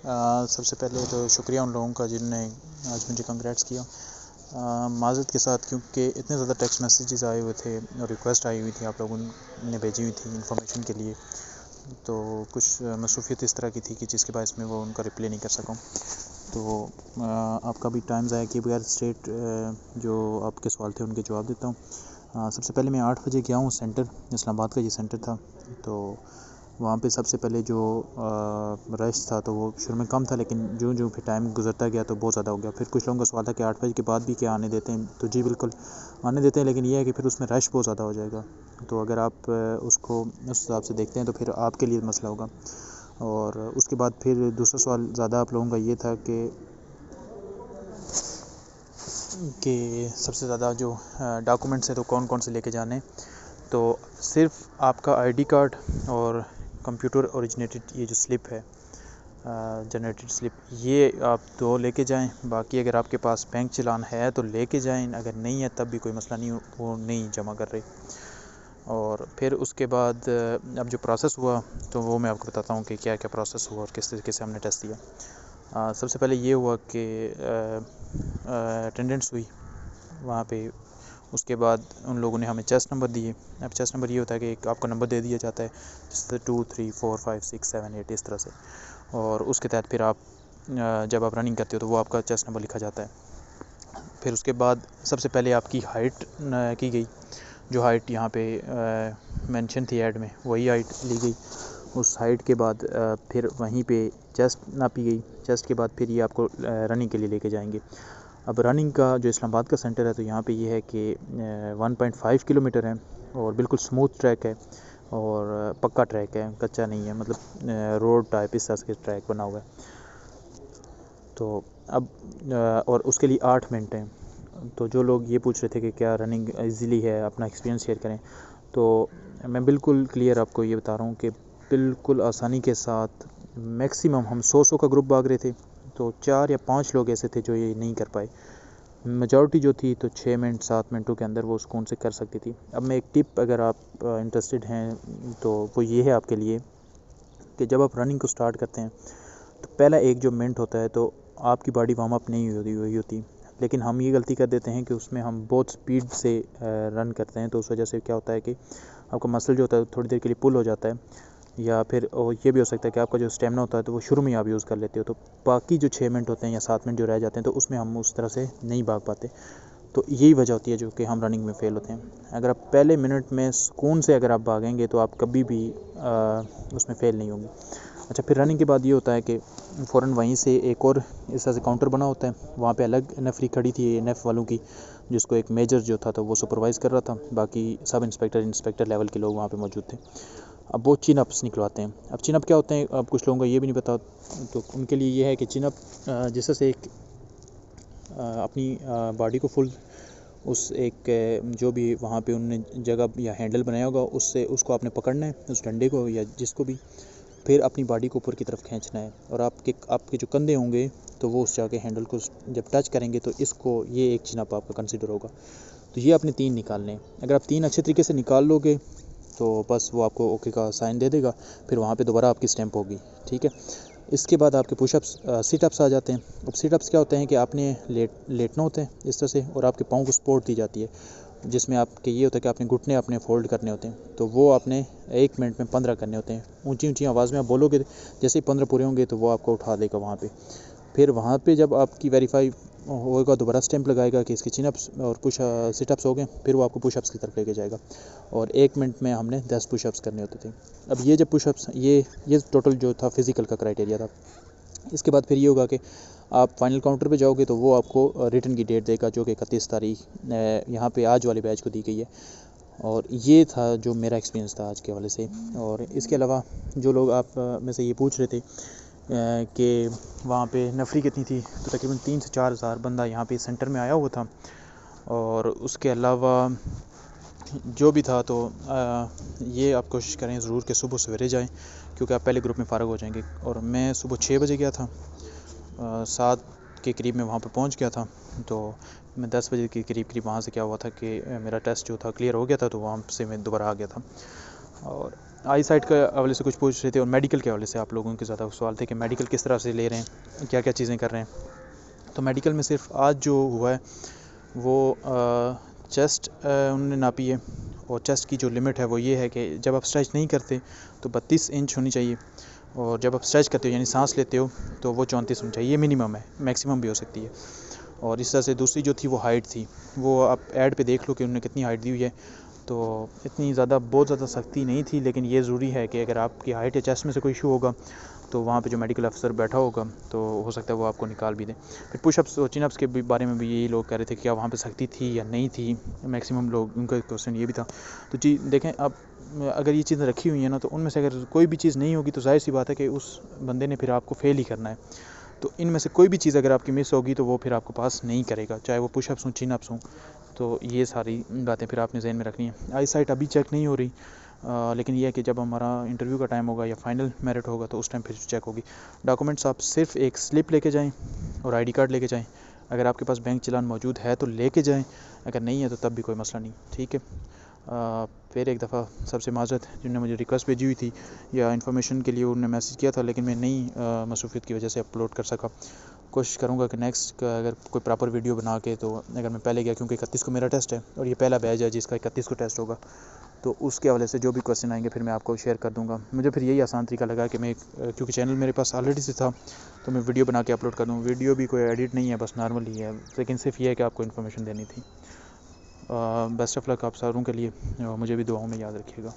सबसे पहले तो शुक्रिया उन लोगों का जिनने आज मुझे कंग्रेट्स किया। माज़रत के साथ, क्योंकि इतने ज़्यादा टेक्स्ट मैसेजेस आए हुए थे और रिक्वेस्ट आई हुई थी, आप लोगों ने भेजी हुई थी इन्फॉर्मेशन के लिए, तो कुछ मसरूफियत इस तरह की थी कि जिसके बायस में वो उनका रिप्लाई नहीं कर सका। तो आपका भी टाइम ज़ाया किए बगैर स्ट्रेट जो आपके सवाल थे उनके जवाब देता हूँ। सबसे पहले मैं 8 बजे गया हूँ सेंटर, इस्लामाबाद का ये सेंटर था। तो वहाँ पे सबसे पहले जो रश था तो वो शुरू में कम था, लेकिन जो फिर टाइम गुजरता गया तो बहुत ज़्यादा हो गया। फिर कुछ लोगों का सवाल था कि 8 बजे के बाद भी क्या आने देते हैं, तो जी बिल्कुल आने देते हैं, लेकिन ये है कि फिर उसमें रश बहुत ज़्यादा हो जाएगा। तो अगर आप उसको उस हिसाब से देखते हैं तो फिर आपके लिए मसला होगा। और उसके बाद फिर दूसरा सवाल ज़्यादा आप लोगों का ये था कि सबसे ज़्यादा जो डॉक्यूमेंट्स हैं तो कौन कौन से लेके जाने। तो सिर्फ आपका आईडी कार्ड और कंप्यूटर ओरिजिनेटेड ये जो स्लिप है, जनरेटेड स्लिप, ये आप दो लेके जाएं। बाकी अगर आपके पास बैंक चालान है तो लेके जाएं, अगर नहीं है तब भी कोई मसला नहीं, वो नहीं जमा कर रहे। और फिर उसके बाद अब जो प्रोसेस हुआ तो वो मैं आपको बताता हूँ कि क्या क्या प्रोसेस हुआ और किस तरीके से हमने टेस्ट दिया। सबसे पहले ये हुआ कि अटेंडेंस हुई वहाँ पे। उसके बाद उन लोगों ने हमें चेस्ट नंबर दिए। अब चेस्ट नंबर ये होता है कि एक आपका नंबर दे दिया जाता है, जैसे 2 3 4 5 6 7 8 इस तरह से, और उसके तहत फिर आप जब आप रनिंग करते हो तो वो आपका चेस्ट नंबर लिखा जाता है। फिर उसके बाद सबसे पहले आपकी हाइट की गई, जो हाइट यहाँ पे मेंशन थी ऐड में, वही हाइट ली गई। उस हाइट के बाद फिर वहीं पे चेस्ट नापी गई। चेस्ट के बाद फिर ये आपको रनिंग के लिए लेके जाएंगे। अब रनिंग का जो इस्लामाबाद का सेंटर है तो यहाँ पे ये है कि 1.5 किलोमीटर है और बिल्कुल स्मूथ ट्रैक है और पक्का ट्रैक है, कच्चा नहीं है, मतलब रोड टाइप इस तरह के ट्रैक बना हुआ है। तो अब और उसके लिए 8 मिनट हैं। तो जो लोग ये पूछ रहे थे कि क्या रनिंग इजीली है, अपना एक्सपीरियंस शेयर करें, तो मैं बिल्कुल क्लियर आपको ये बता रहा हूँ कि बिल्कुल आसानी के साथ मैक्सिमम हम 100 का ग्रुप भाग रहे थे, तो 4 या 5 लोग ऐसे थे जो ये नहीं कर पाए। मेजॉरिटी जो थी तो 6 मिनट 7 मिनटों के अंदर वो सुकून से कर सकती थी। अब मैं एक टिप, अगर आप इंटरेस्टेड हैं तो वो ये है आपके लिए कि जब आप रनिंग को स्टार्ट करते हैं तो पहला एक जो मिनट होता है तो आपकी बॉडी वार्म अप नहीं होती, लेकिन हम ये गलती कर देते हैं कि उसमें हम बहुत स्पीड से रन करते हैं। तो उस वजह से क्या होता है कि आपका मसल जो होता है थोड़ी देर के लिए पुल हो जाता है, या फिर ये भी हो सकता है कि आपका जो स्टेमिना होता है तो वो शुरू में आप यूज़ कर लेते हो, तो बाकी जो 6 मिनट होते हैं या 7 मिनट जो रह जाते हैं तो उसमें हम उस तरह से नहीं भाग पाते। तो यही वजह होती है जो कि हम रनिंग में फ़ेल होते हैं। अगर आप पहले मिनट में सुकून से अगर आप भागेंगे तो आप कभी भी उसमें फ़ेल नहीं होंगे। अच्छा, फिर रनिंग के बाद ये होता है कि फ़ौरन वहीं से एक और इस तरह से काउंटर बना होता है, वहाँ पे अलग नफरी खड़ी थी एनएफ वालों की, जिसको एक मेजर जो था तो वो सुपरवाइज़ कर रहा था, बाकी सब इंस्पेक्टर लेवल के लोग वहाँ पे मौजूद थे। अब वो चिन अप्स निकलवाते हैं। अब चिन अप क्या होते हैं, अब कुछ लोगों को ये भी नहीं पता, तो उनके लिए ये है कि चिन अप जिस तरह से एक अपनी बॉडी को फुल उस एक जो भी वहाँ पे उन्होंने जगह या हैंडल बनाया होगा उससे उसको आपने पकड़ना है, उस डंडे को या जिसको भी, फिर अपनी बॉडी को ऊपर की तरफ खींचना है, और आपके जो कंधे होंगे तो वो उस जाके हैंडल को जब टच करेंगे तो इसको ये एक चिन अप आपका कंसिडर होगा। तो ये आपने 3 निकालने हैं। अगर आप 3 अच्छे तरीके से निकाल लोगे तो बस वो आपको ओके का साइन दे देगा, फिर वहाँ पे दोबारा आपकी स्टैंप होगी, ठीक है। इसके बाद आपके पुशअप्स सिटअप्स आ जाते हैं। अब सिटअप्स क्या होते हैं कि आपने लेटना होता है इस तरह से, और आपके पाँव को सपोर्ट दी जाती है, जिसमें आपके ये होता है कि आपने घुटने अपने फोल्ड करने होते हैं, तो वो आपने 1 मिनट में 15 करने होते हैं। ऊंची ऊंची आवाज़ में आप बोलोगे, जैसे ही 15 पूरे होंगे तो वो आपको उठा देगा वहाँ पे। फिर वहाँ पे जब आपकी वेरीफाई होगा दोबारा स्टैंप लगाएगा कि इसके चिनअप्स और पुश सिटअप्स हो गए, फिर वो आपको पुशअप्स की तरफ लेके जाएगा, और 1 मिनट में हमने 10 पुशअप्स करने होते थे। अब ये जब पुशअप्स ये टोटल जो था फिज़िकल का क्राइटेरिया था। इसके बाद फिर ये होगा कि आप फाइनल काउंटर पे जाओगे तो वो आपको रिटर्न की डेट देगा, जो कि 31 तारीख यहाँ पे आज वाले बैच को दी गई है। और ये था जो मेरा एक्सपीरियंस था आज के हवाले से। और इसके अलावा जो लोग आप में से ये पूछ रहे थे कि वहाँ पे नफरी कितनी थी, तो तकरीबन 3 से 4 हज़ार बंदा यहाँ पे सेंटर में आया हुआ था। और उसके अलावा जो भी था तो ये आप कोशिश करें ज़रूर कि सुबह सवेरे जाएं, क्योंकि आप पहले ग्रुप में फ़ारग हो जाएंगे। और मैं सुबह 6 बजे गया था, 7 के करीब में वहाँ पे पहुँच गया था। तो मैं 10 बजे के करीब वहाँ से क्या हुआ था कि मेरा टेस्ट जो था क्लियर हो गया था, तो वहाँ से मैं दोबारा आ गया था। और आई साइट के हवाले से कुछ पूछ रहे थे और मेडिकल के हवाले से आप लोगों के ज़्यादा सवाल थे कि मेडिकल किस तरह से ले रहे हैं, क्या क्या चीज़ें कर रहे हैं। तो मेडिकल में सिर्फ आज जो हुआ है वो चेस्ट उन्होंने नापी है, और चेस्ट की जो लिमिट है वो ये है कि जब आप स्ट्रेच नहीं करते तो 32 इंच होनी चाहिए, और जब आप स्ट्रेच करते हो यानी सांस लेते हो तो वो 34 होनी चाहिए। ये मिनिमम है, मैक्सिमम भी हो सकती है। और इस तरह से दूसरी जो थी वो हाइट थी, वो आप ऐड पे देख लो कि उन्होंने कितनी हाइट दी हुई है। तो इतनी ज़्यादा बहुत ज़्यादा सख्ती नहीं थी, लेकिन ये ज़रूरी है कि अगर आपकी हाइट या चेस्ट में से कोई इशू होगा तो वहाँ पे जो मेडिकल अफसर बैठा होगा तो हो सकता है वो आपको निकाल भी दें। फिर पुशअप्स और चिनअप्स के बारे में भी यही लोग कह रहे थे कि क्या वहाँ पे सख्ती थी या नहीं थी, मैक्सिमम लोग उनका क्वेश्चन ये भी था। तो जी देखें, अब अगर ये चीज़ें रखी हुई हैं ना, तो उनमें से अगर कोई भी चीज़ नहीं होगी तो जाहिर सी बात है कि उस बंदे ने फिर आपको फेल ही करना है। तो इनमें से कोई भी चीज़ अगर आपकी मिस होगी तो वो फिर आपको पास नहीं करेगा, चाहे वो पुशअप्स हों, चिनअप्स हों। तो ये सारी बातें फिर आपने ज़हन में रखनी है। आई साइट अभी चेक नहीं हो रही, लेकिन यह है कि जब हमारा इंटरव्यू का टाइम होगा या फाइनल मेरिट होगा तो उस टाइम फिर चेक होगी। डॉक्यूमेंट्स आप सिर्फ एक स्लिप लेके जाएं और आईडी कार्ड लेके जाएं। अगर आपके पास बैंक चालान मौजूद है तो लेके जाएं, अगर नहीं है तो तब भी कोई मसला नहीं, ठीक है। फिर एक दफ़ा सबसे माजरत जिन्होंने मुझे रिक्वेस्ट भेजी हुई थी या इन्फॉर्मेशन के लिए उन्होंने मैसेज किया था, लेकिन मैं नहीं मसरूफियत की वजह से अपलोड कर सका। कोशिश करूँगा कि नेक्स्ट का अगर कोई प्रॉपर वीडियो बना के, तो अगर मैं पहले गया, क्योंकि 31 को मेरा टेस्ट है और ये पहला बैच है जिसका 31 को टेस्ट होगा, तो उसके हवाले से जो भी क्वेश्चन आएंगे फिर मैं आपको शेयर कर दूँगा। मुझे फिर यही आसान तरीका लगा कि मैं क्योंकि चैनल मेरे पास ऑलरेडी से था तो मैं वीडियो बना के अपलोड कर दूँ। वीडियो भी कोई एडिट नहीं है, बस नॉर्मल ही है, लेकिन सिर्फ ये है कि आपको इन्फॉर्मेशन देनी थी। बेस्ट ऑफ लक आप सारों के लिए, मुझे भी दुआओं में याद रखिएगा।